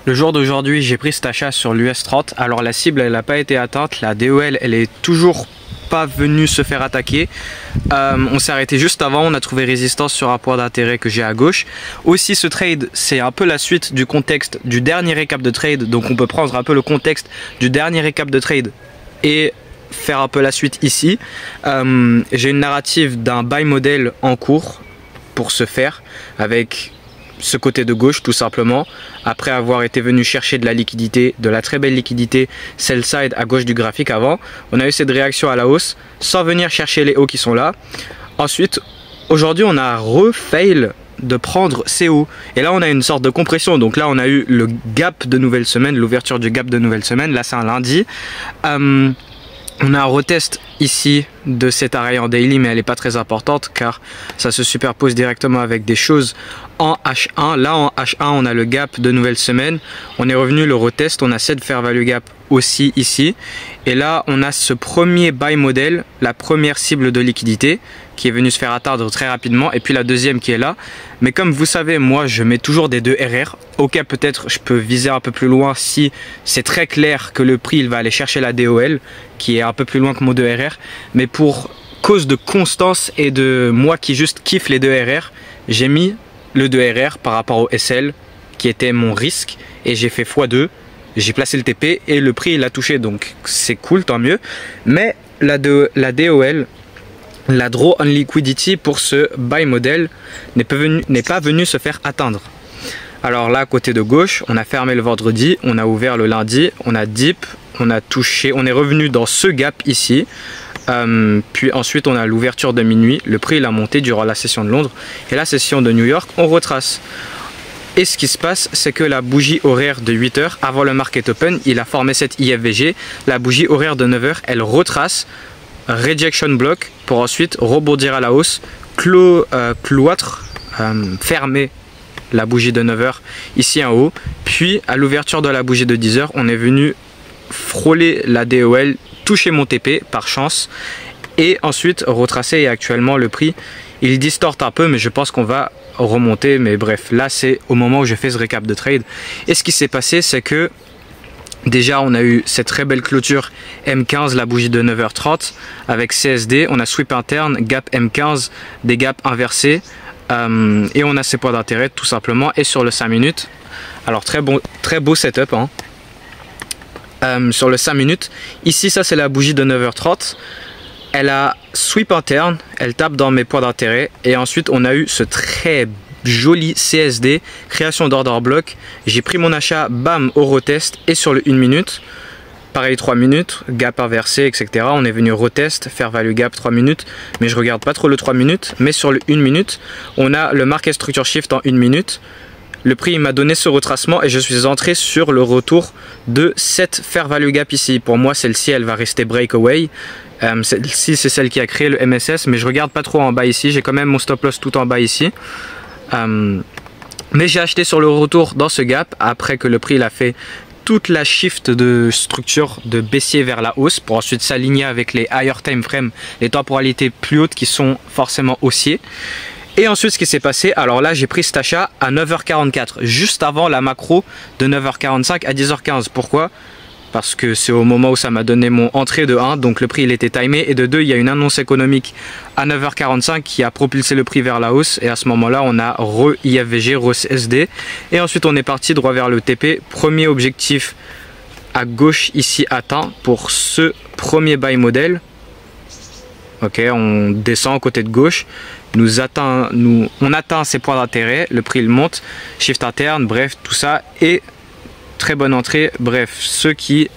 Le jour d'aujourd'hui, j'ai pris cet achat sur l'US30. Alors la cible, elle n'a pas été atteinte. La DOL, elle est toujours pas venue se faire attaquer. On s'est arrêté juste avant. On a trouvé résistance sur un point d'intérêt que j'ai à gauche. Aussi, ce trade, c'est un peu la suite du contexte du dernier récap de trade. Donc on peut prendre un peu le contexte du dernier récap de trade et faire un peu la suite ici. J'ai une narrative d'un buy model en cours pour se faire avec ce côté de gauche tout simplement, après avoir été venu chercher de la liquidité, de la très belle liquidité sell side à gauche du graphique avant. On a eu cette réaction à la hausse sans venir chercher les hauts qui sont là. Ensuite, aujourd'hui on a refail de prendre ces hauts et là on a une sorte de compression. Donc là on a eu le gap de nouvelle semaine, l'ouverture du gap de nouvelle semaine. Là c'est un lundi. On a un retest ici de cette arrêt en daily, mais elle n'est pas très importante car ça se superpose directement avec des choses en H1. Là en H1 on a le gap de nouvelle semaine, on est revenu le retest, on a cette fair value gap aussi ici, et là on a ce premier buy model, la première cible de liquidité qui est venue se faire atteindre très rapidement, et puis la deuxième qui est là. Mais comme vous savez, moi je mets toujours des 2 RR. Ok, peut-être je peux viser un peu plus loin si c'est très clair que le prix il va aller chercher la DOL qui est un peu plus loin que mon 2 RR, mais pour cause de constance et de moi qui juste kiffe les 2 RR, j'ai mis le 2 RR par rapport au SL qui était mon risque et j'ai fait x2. J'ai placé le TP et le prix il a touché, donc c'est cool, tant mieux. Mais la DOL, la Draw on Liquidity pour ce buy model n'est pas venu se faire atteindre. Alors là, côté de gauche, on a fermé le vendredi, on a ouvert le lundi, on a dip, on a touché, on est revenu dans ce gap ici. Puis ensuite on a l'ouverture de minuit, le prix il a monté durant la session de Londres et la session de New York on retrace. Et ce qui se passe, c'est que la bougie horaire de 8 heures avant le market open, il a formé cette IFVG. La bougie horaire de 9 heures, elle retrace, rejection block pour ensuite rebondir à la hausse, cloître, fermer la bougie de 9 heures ici en haut. Puis à l'ouverture de la bougie de 10 heures, on est venu frôler la DOL, toucher mon TP par chance et ensuite retracer. Et actuellement le prix il distorte un peu, mais je pense qu'on va remonter. Mais bref, là c'est au moment où je fais ce récap de trade. Et ce qui s'est passé, c'est que déjà on a eu cette très belle clôture M15, la bougie de 9h30 avec CSD, on a sweep interne, gap M15, des gaps inversés, et on a ces points d'intérêt tout simplement. Et sur le 5 minutes, alors très beau setup hein. Sur le 5 minutes, ici ça c'est la bougie de 9h30, elle a sweep interne, elle tape dans mes points d'intérêt et ensuite on a eu ce très joli CSD, création d'order block. J'ai pris mon achat, bam, au retest et sur le 1 minute, pareil 3 minutes, gap inversé, etc. On est venu retest, fair value gap 3 minutes, mais je regarde pas trop le 3 minutes, mais sur le 1 minute, on a le market structure shift en 1 minute. Le prix m'a donné ce retracement et je suis entré sur le retour de cette fair value gap ici. Pour moi, celle-ci, elle va rester breakaway. Celle-ci, c'est celle qui a créé le MSS, mais je regarde pas trop en bas ici. J'ai quand même mon stop loss tout en bas ici. Mais j'ai acheté sur le retour dans ce gap après que le prix il a fait toute la shift de structure de baissier vers la hausse pour ensuite s'aligner avec les higher time frame, les temporalités plus hautes qui sont forcément haussiers. Et ensuite ce qui s'est passé, alors là j'ai pris cet achat à 9h44, juste avant la macro de 9h45 à 10h15. Pourquoi? Parce que c'est au moment où ça m'a donné mon entrée de 1, donc le prix il était timé, et de 2 il y a une annonce économique à 9h45 qui a propulsé le prix vers la hausse, et à ce moment là on a re-IFVG, re-SD, et ensuite on est parti droit vers le TP. Premier objectif à gauche ici atteint pour ce premier buy model. Ok, on descend côté de gauche, on atteint ces points d'intérêt, le prix il monte, shift interne, bref tout ça, et très bonne entrée. Bref, ceux qui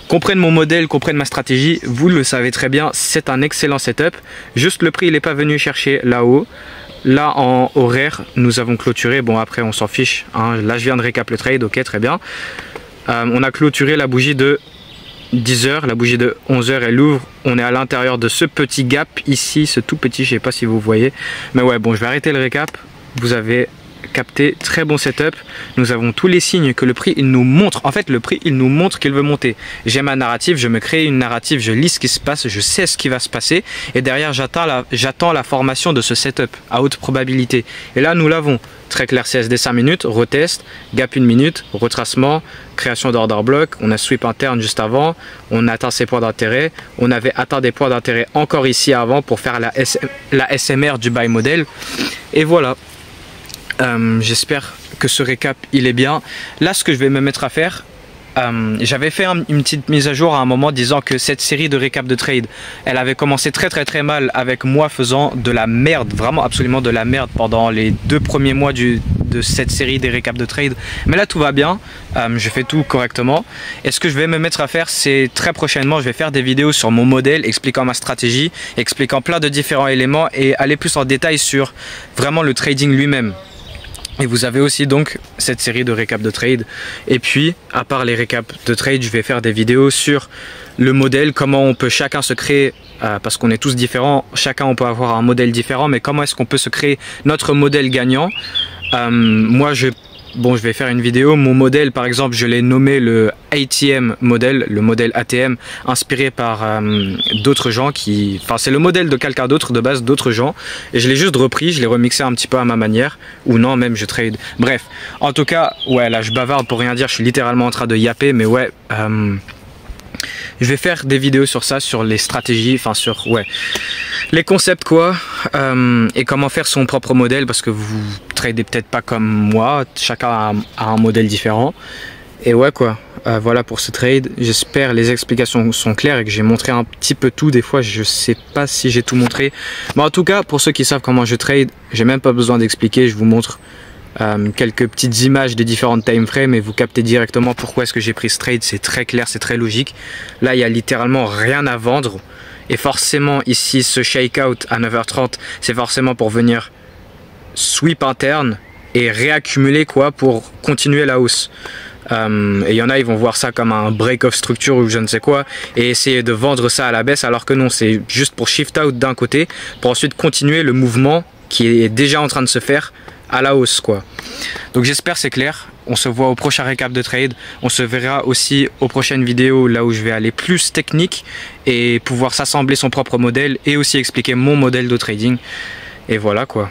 comprennent mon modèle, comprennent ma stratégie, vous le savez très bien, c'est un excellent setup. Juste le prix il n'est pas venu chercher là-haut. Là en horaire nous avons clôturé, bon après on s'en fiche hein. Là je viens de récap le trade, ok très bien. On a clôturé la bougie de 10h, la bougie de 11h elle ouvre, on est à l'intérieur de ce petit gap ici, ce tout petit, je sais pas si vous voyez, mais ouais bon je vais arrêter le récap. Vous avez capté, très bon setup. Nous avons tous les signes que le prix il nous montre. En fait, le prix il nous montre qu'il veut monter. J'ai ma narrative, je me crée une narrative, je lis ce qui se passe, je sais ce qui va se passer. Et derrière, j'attends la formation de ce setup à haute probabilité. Et là, nous l'avons. Très clair CSD 5 minutes, retest, gap 1 minute, retracement, création d'order block. On a sweep interne juste avant. On a atteint ses points d'intérêt. On avait atteint des points d'intérêt encore ici avant pour faire la SMR du buy model. Et voilà. J'espère que ce récap il est bien. Là, ce que je vais me mettre à faire, j'avais fait une petite mise à jour à un moment disant que cette série de récap de trade, elle avait commencé très mal avec moi faisant de la merde, vraiment absolument de la merde pendant les 2 premiers mois de cette série des récaps de trade. Mais là tout va bien, je fais tout correctement. Et ce que je vais me mettre à faire, c'est très prochainement, je vais faire des vidéos sur mon modèle, expliquant ma stratégie, expliquant plein de différents éléments et aller plus en détail sur vraiment le trading lui-même. Et vous avez aussi donc cette série de récaps de trade. Et puis, à part les récaps de trade, je vais faire des vidéos sur le modèle, comment on peut chacun se créer, parce qu'on est tous différents, chacun on peut avoir un modèle différent, mais comment est-ce qu'on peut se créer notre modèle gagnant. Moi, je vais faire une vidéo. Mon modèle, par exemple, je l'ai nommé le ATM modèle, le modèle ATM, inspiré par d'autres gens c'est le modèle de quelqu'un d'autre, de base, d'autres gens. Et je l'ai juste repris, je l'ai remixé un petit peu à ma manière. Ou non, même je trade. Bref, en tout cas, ouais, là, je bavarde pour rien dire. Je suis littéralement en train de yapper, mais ouais... je vais faire des vidéos sur ça, sur les stratégies, enfin sur les concepts quoi, et comment faire son propre modèle parce que vous tradez peut-être pas comme moi, chacun a un modèle différent. Et ouais quoi, voilà pour ce trade. J'espère les explications sont claires et que j'ai montré un petit peu tout. Des fois je sais pas si j'ai tout montré, mais en tout cas pour ceux qui savent comment je trade, j'ai même pas besoin d'expliquer, je vous montre quelques petites images des différentes time frames et vous captez directement pourquoi est-ce que j'ai pris ce trade. C'est très clair, c'est très logique. Là il y a littéralement rien à vendre et forcément ici ce shakeout à 9h30 c'est forcément pour venir sweep interne et réaccumuler quoi pour continuer la hausse. Et il y en a, ils vont voir ça comme un break of structure ou je ne sais quoi et essayer de vendre ça à la baisse alors que non, c'est juste pour shift out d'un côté pour ensuite continuer le mouvement qui est déjà en train de se faire à la hausse quoi. Donc j'espère c'est clair. On se voit au prochain récap de trade. On se verra aussi aux prochaines vidéos là où je vais aller plus technique et pouvoir s'assembler son propre modèle et aussi expliquer mon modèle de trading. Et voilà quoi.